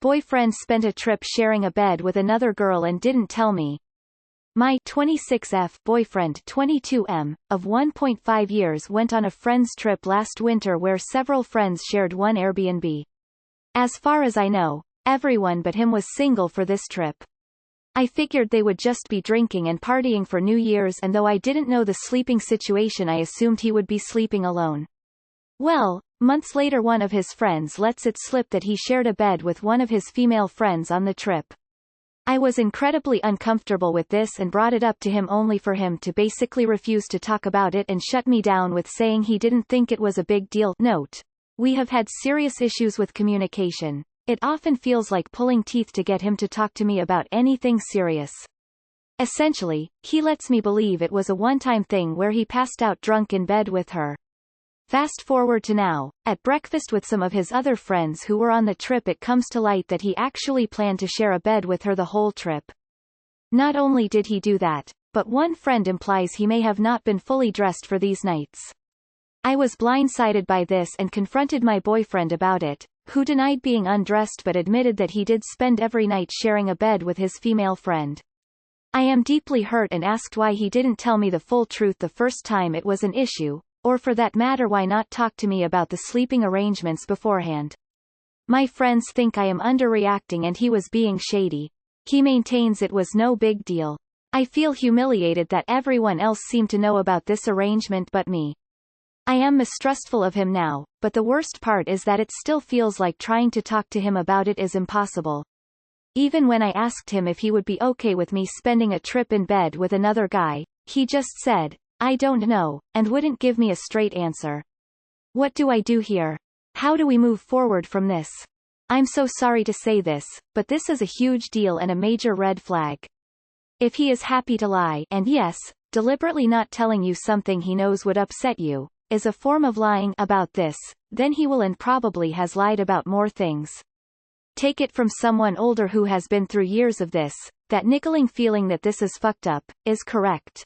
boyfriend spent a trip sharing a bed with another girl and didn't tell me. My 26F boyfriend 22M, of 1.5 years went on a friend's trip last winter where several friends shared one Airbnb. As far as I know, everyone but him was single for this trip. I figured they would just be drinking and partying for New Year's, and though I didn't know the sleeping situation, I assumed he would be sleeping alone. Well, months later one of his friends lets it slip that he shared a bed with one of his female friends on the trip. I was incredibly uncomfortable with this and brought it up to him only for him to basically refuse to talk about it and shut me down with saying he didn't think it was a big deal. Note: we have had serious issues with communication. It often feels like pulling teeth to get him to talk to me about anything serious. Essentially, he lets me believe it was a one-time thing where he passed out drunk in bed with her. Fast forward to now, at breakfast with some of his other friends who were on the trip, it comes to light that he actually planned to share a bed with her the whole trip. Not only did he do that, but one friend implies he may have not been fully dressed for these nights. I was blindsided by this and confronted my boyfriend about it, who denied being undressed but admitted that he did spend every night sharing a bed with his female friend. I am deeply hurt and asked why he didn't tell me the full truth the first time it was an issue, or for that matter why not talk to me about the sleeping arrangements beforehand. My friends think I am underreacting and he was being shady. He maintains it was no big deal. I feel humiliated that everyone else seemed to know about this arrangement but me. I am mistrustful of him now, but the worst part is that it still feels like trying to talk to him about it is impossible. Even when I asked him if he would be okay with me spending a trip in bed with another guy, he just said, "I don't know," and wouldn't give me a straight answer. What do I do here? How do we move forward from this? I'm so sorry to say this, but this is a huge deal and a major red flag. If he is happy to lie, and yes, deliberately not telling you something he knows would upset you, is a form of lying about this, then he will and probably has lied about more things. Take it from someone older who has been through years of this, that niggling feeling that this is fucked up, is correct.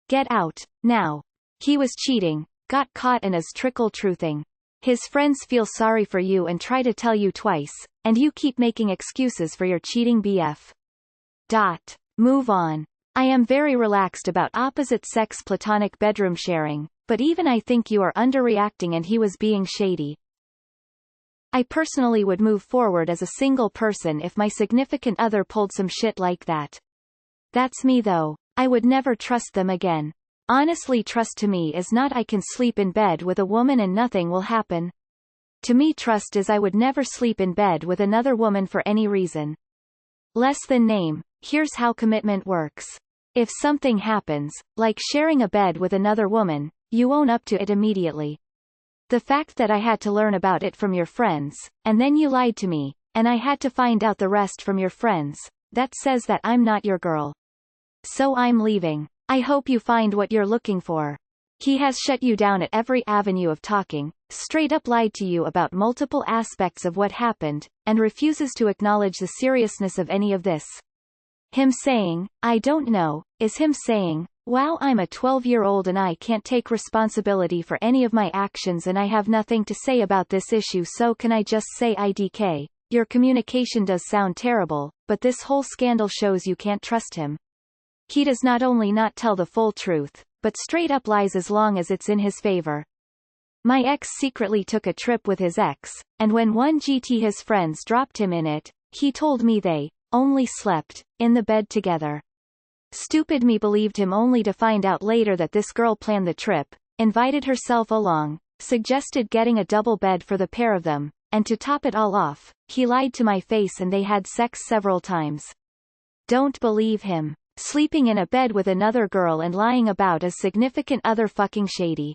Get out, now. He was cheating, got caught and is trickle-truthing. His friends feel sorry for you and try to tell you twice, and you keep making excuses for your cheating BF. Move on. I am very relaxed about opposite-sex platonic bedroom sharing, but even I think you are underreacting and he was being shady. I personally would move forward as a single person if my significant other pulled some shit like that. That's me though. I would never trust them again. Honestly, trust to me is not I can sleep in bed with a woman and nothing will happen. To me, trust is I would never sleep in bed with another woman for any reason. Less than name. Here's how commitment works. If something happens, like sharing a bed with another woman, you own up to it immediately. The fact that I had to learn about it from your friends, and then you lied to me, and I had to find out the rest from your friends, that says that I'm not your girl. So I'm leaving. I hope you find what you're looking for. He has shut you down at every avenue of talking, straight up lied to you about multiple aspects of what happened, and refuses to acknowledge the seriousness of any of this. Him saying, "I don't know," is him saying, "Wow, I'm a 12-year-old and I can't take responsibility for any of my actions and I have nothing to say about this issue, so can I just say IDK? Your communication does sound terrible, but this whole scandal shows you can't trust him." He does not only not tell the full truth, but straight up lies as long as it's in his favor. My ex secretly took a trip with his ex, and when one GT his friends dropped him in it, he told me they only slept in the bed together. Stupid me believed him only to find out later that this girl planned the trip, invited herself along, suggested getting a double bed for the pair of them, and to top it all off, he lied to my face and they had sex several times. Don't believe him. Sleeping in a bed with another girl and lying about a significant other fucking shady.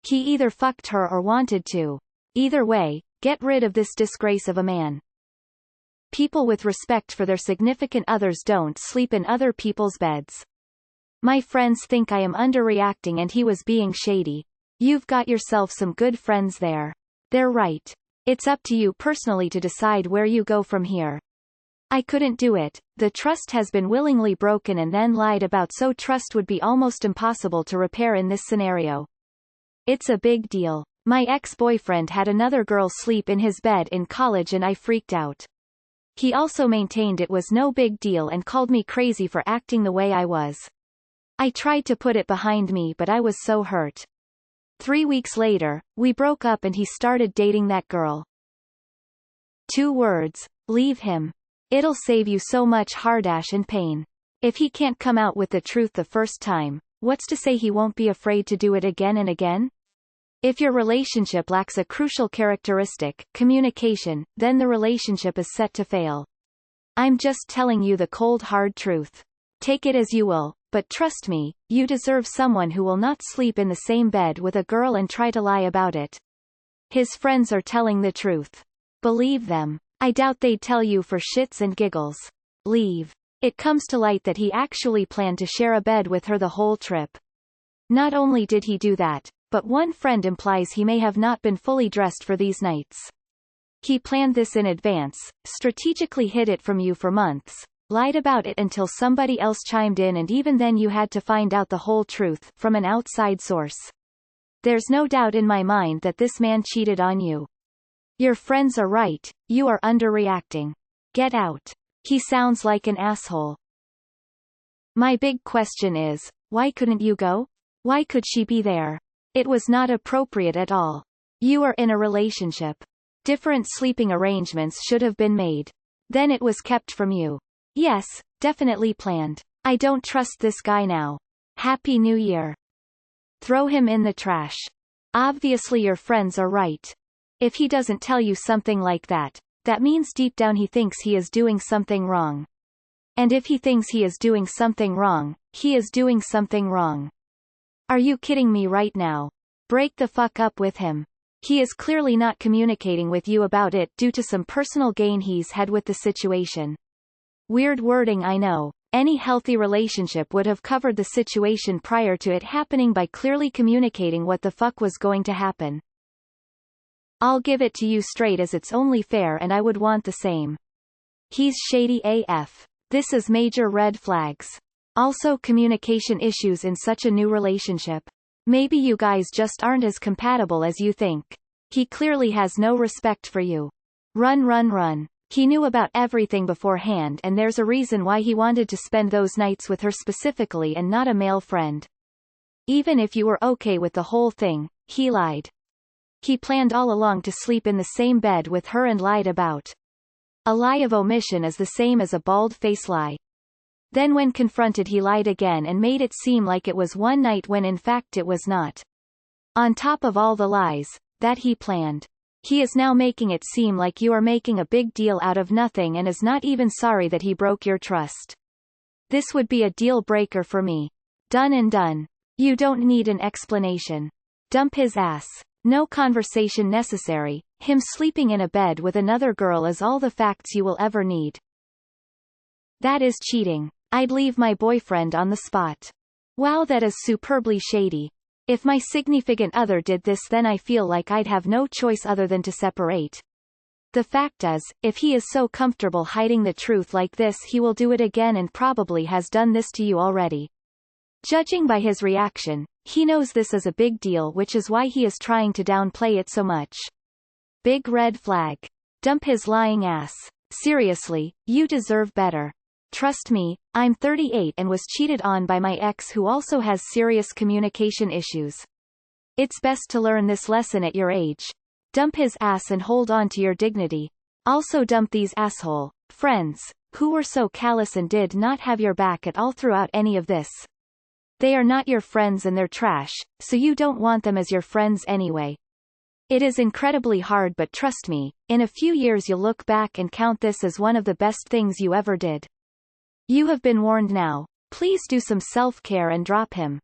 He either fucked her or wanted to. Either way, get rid of this disgrace of a man. People with respect for their significant others don't sleep in other people's beds. My friends think I am underreacting and he was being shady. You've got yourself some good friends there. They're right. It's up to you personally to decide where you go from here. I couldn't do it. The trust has been willingly broken and then lied about, so trust would be almost impossible to repair in this scenario. It's a big deal. My ex-boyfriend had another girl sleep in his bed in college and I freaked out. He also maintained it was no big deal and called me crazy for acting the way I was. I tried to put it behind me but I was so hurt. 3 weeks later, we broke up and he started dating that girl. 2 words: leave him. It'll save you so much heartache and pain. If he can't come out with the truth the first time, what's to say he won't be afraid to do it again and again? If your relationship lacks a crucial characteristic, communication, then the relationship is set to fail. I'm just telling you the cold hard truth. Take it as you will, but trust me, you deserve someone who will not sleep in the same bed with a girl and try to lie about it. His friends are telling the truth. Believe them. I doubt they'd tell you for shits and giggles. Leave. It comes to light that he actually planned to share a bed with her the whole trip. Not only did he do that, but one friend implies he may have not been fully dressed for these nights. He planned this in advance, strategically hid it from you for months, lied about it until somebody else chimed in, and even then you had to find out the whole truth from an outside source. There's no doubt in my mind that this man cheated on you. Your friends are right, you are underreacting. Get out. He sounds like an asshole. My big question is, why couldn't you go? Why could she be there? It was not appropriate at all. You are in a relationship. Different sleeping arrangements should have been made. Then it was kept from you. Yes, definitely planned. I don't trust this guy now. Happy New Year. Throw him in the trash. Obviously your friends are right. If he doesn't tell you something like that, that means deep down he thinks he is doing something wrong. And if he thinks he is doing something wrong, he is doing something wrong. Are you kidding me right now? Break the fuck up with him. He is clearly not communicating with you about it due to some personal gain he's had with the situation. Weird wording, I know. Any healthy relationship would have covered the situation prior to it happening by clearly communicating what the fuck was going to happen. I'll give it to you straight as it's only fair, and I would want the same. He's shady AF. This is major red flags. Also communication issues in such a new relationship. Maybe you guys just aren't as compatible as you think. He clearly has no respect for you. Run run run. He knew about everything beforehand, and there's a reason why he wanted to spend those nights with her specifically and not a male friend. Even if you were okay with the whole thing, he lied. He planned all along to sleep in the same bed with her and lied about. A lie of omission is the same as a bald-faced lie. Then when confronted he lied again and made it seem like it was one night when in fact it was not. On top of all the lies that he planned, he is now making it seem like you are making a big deal out of nothing and is not even sorry that he broke your trust. This would be a deal breaker for me. Done and done. You don't need an explanation. Dump his ass. No conversation necessary. Him sleeping in a bed with another girl is all the facts you will ever need. That is cheating. I'd leave my boyfriend on the spot. Wow, that is superbly shady. If my significant other did this, then I feel like I'd have no choice other than to separate. The fact is, if he is so comfortable hiding the truth like this, he will do it again and probably has done this to you already. Judging by his reaction, he knows this is a big deal, which is why he is trying to downplay it so much. Big red flag. Dump his lying ass. Seriously, you deserve better. Trust me, I'm 38 and was cheated on by my ex who also has serious communication issues. It's best to learn this lesson at your age. Dump his ass and hold on to your dignity. Also dump these asshole friends, who were so callous and did not have your back at all throughout any of this. They are not your friends and they're trash, so you don't want them as your friends anyway. It is incredibly hard, but trust me, in a few years you'll look back and count this as one of the best things you ever did. You have been warned now. Please do some self-care and drop him.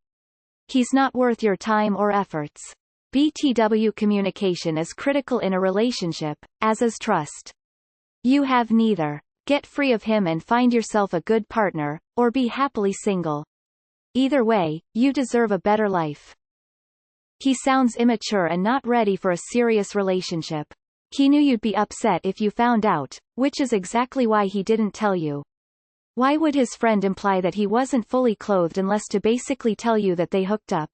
He's not worth your time or efforts. BTW communication is critical in a relationship, as is trust. You have neither. Get free of him and find yourself a good partner, or be happily single. Either way, you deserve a better life. He sounds immature and not ready for a serious relationship. He knew you'd be upset if you found out, which is exactly why he didn't tell you. Why would his friend imply that he wasn't fully clothed unless to basically tell you that they hooked up?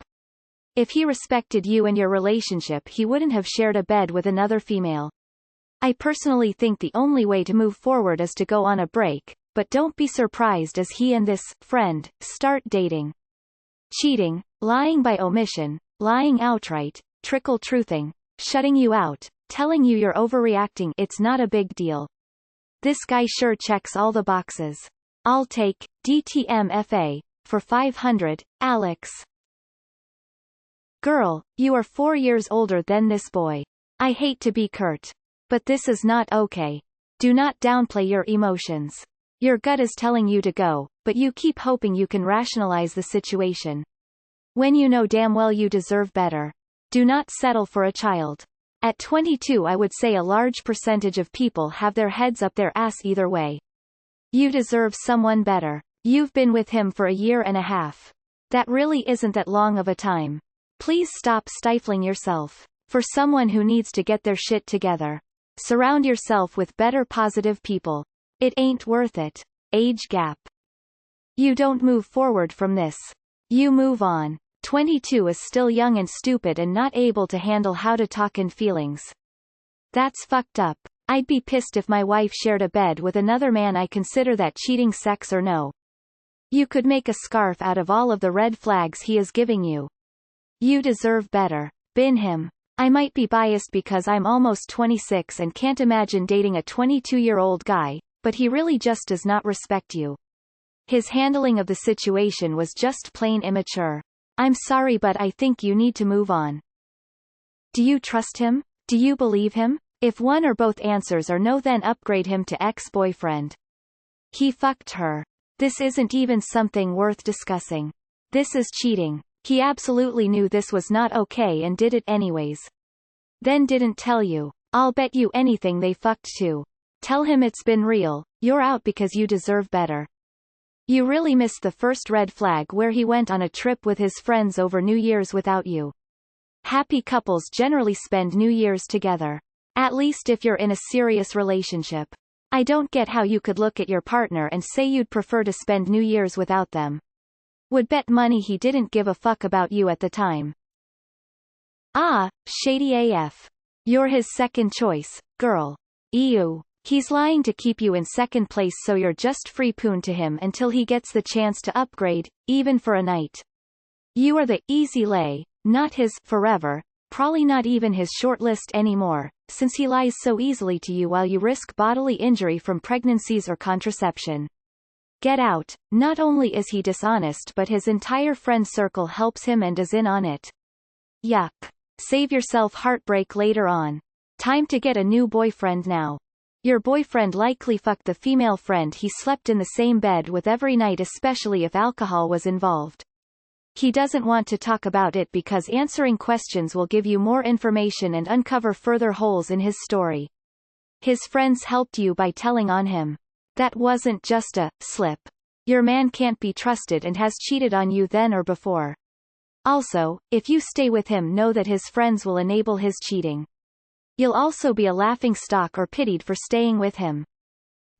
If he respected you and your relationship, he wouldn't have shared a bed with another female. I personally think the only way to move forward is to go on a break, but don't be surprised as he and this friend start dating. Cheating, lying by omission, lying outright, trickle-truthing, shutting you out, telling you you're overreacting, it's not a big deal. This guy sure checks all the boxes. I'll take DTMFA for 500, Alex. Girl, you are 4 years older than this boy. I hate to be curt, but this is not okay. Do not downplay your emotions. Your gut is telling you to go, but you keep hoping you can rationalize the situation. When you know damn well you deserve better. Do not settle for a child. At 22, I would say a large percentage of people have their heads up their ass either way. You deserve someone better. You've been with him for a year and a half. That really isn't that long of a time. Please stop stifling yourself. For someone who needs to get their shit together. Surround yourself with better positive people. It ain't worth it. Age gap. You don't move forward from this. You move on. 22 is still young and stupid and not able to handle how to talk in feelings. That's fucked up. I'd be pissed if my wife shared a bed with another man. I consider that cheating, sex or no. You could make a scarf out of all of the red flags he is giving you. You deserve better. Bin him. I might be biased because I'm almost 26 and can't imagine dating a 22-year-old guy, but he really just does not respect you. His handling of the situation was just plain immature. I'm sorry, but I think you need to move on. Do you trust him? Do you believe him? If one or both answers are no, then upgrade him to ex-boyfriend. He fucked her. This isn't even something worth discussing. This is cheating. He absolutely knew this was not okay and did it anyways. Then didn't tell you. I'll bet you anything they fucked too. Tell him it's been real. You're out because you deserve better. You really missed the first red flag where he went on a trip with his friends over New Year's without you. Happy couples generally spend New Year's together. At least if you're in a serious relationship. I don't get how you could look at your partner and say you'd prefer to spend New Year's without them. Would bet money he didn't give a fuck about you at the time. Ah, shady AF. You're his second choice, girl. Ew. He's lying to keep you in second place, so you're just free poon to him until he gets the chance to upgrade, even for a night. You are the easy lay, not his forever, probably not even his short list anymore, since he lies so easily to you while you risk bodily injury from pregnancies or contraception. Get out. Not only is he dishonest, but his entire friend circle helps him and is in on it. Yuck. Save yourself heartbreak later on. Time to get a new boyfriend now. Your boyfriend likely fucked the female friend he slept in the same bed with every night, especially if alcohol was involved. He doesn't want to talk about it because answering questions will give you more information and uncover further holes in his story. His friends helped you by telling on him. That wasn't just a slip. Your man can't be trusted and has cheated on you then or before. Also, if you stay with him, know that his friends will enable his cheating. You'll also be a laughingstock or pitied for staying with him.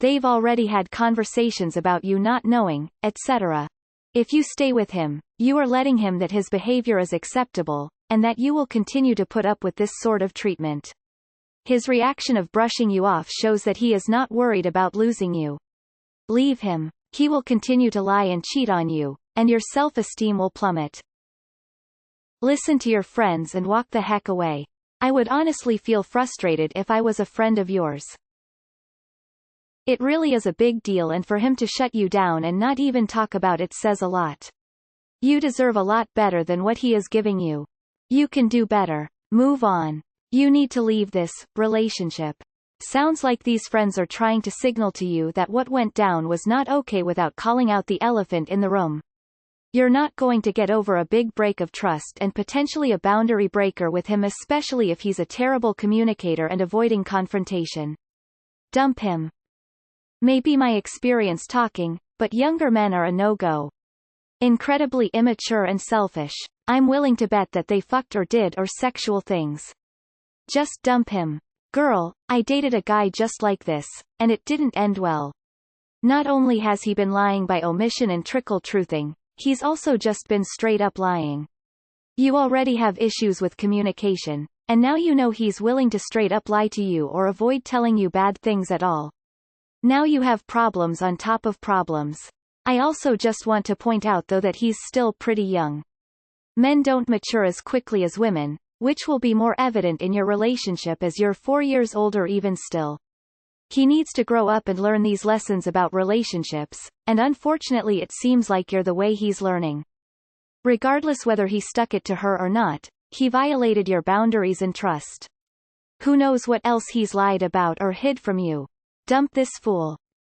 They've already had conversations about you not knowing, etc. If you stay with him, you are letting him that his behavior is acceptable, and that you will continue to put up with this sort of treatment. His reaction of brushing you off shows that he is not worried about losing you. Leave him. He will continue to lie and cheat on you, and your self-esteem will plummet. Listen to your friends and walk the heck away. I would honestly feel frustrated if I was a friend of yours. It really is a big deal, and for him to shut you down and not even talk about it says a lot. You deserve a lot better than what he is giving you. You can do better. Move on. You need to leave this relationship. Sounds like these friends are trying to signal to you that what went down was not okay without calling out the elephant in the room. You're not going to get over a big break of trust and potentially a boundary breaker with him, especially if he's a terrible communicator and avoiding confrontation. Dump him. May be my experience talking, but younger men are a no-go. Incredibly immature and selfish. I'm willing to bet that they fucked or did or sexual things. Just dump him. Girl, I dated a guy just like this, and it didn't end well. Not only has he been lying by omission and trickle-truthing, he's also just been straight up lying. You already have issues with communication, And now you know he's willing to straight up lie to you or avoid telling you bad things at all. Now you have problems on top of problems. I also just want to point out though that he's still pretty young. Men don't mature as quickly as women, which will be more evident in your relationship as you're 4 years older even still. He needs to grow up and learn these lessons about relationships, and unfortunately it seems like you're the way he's learning. Regardless whether he stuck it to her or not, he violated your boundaries and trust. Who knows what else he's lied about or hid from you. Dump this fool.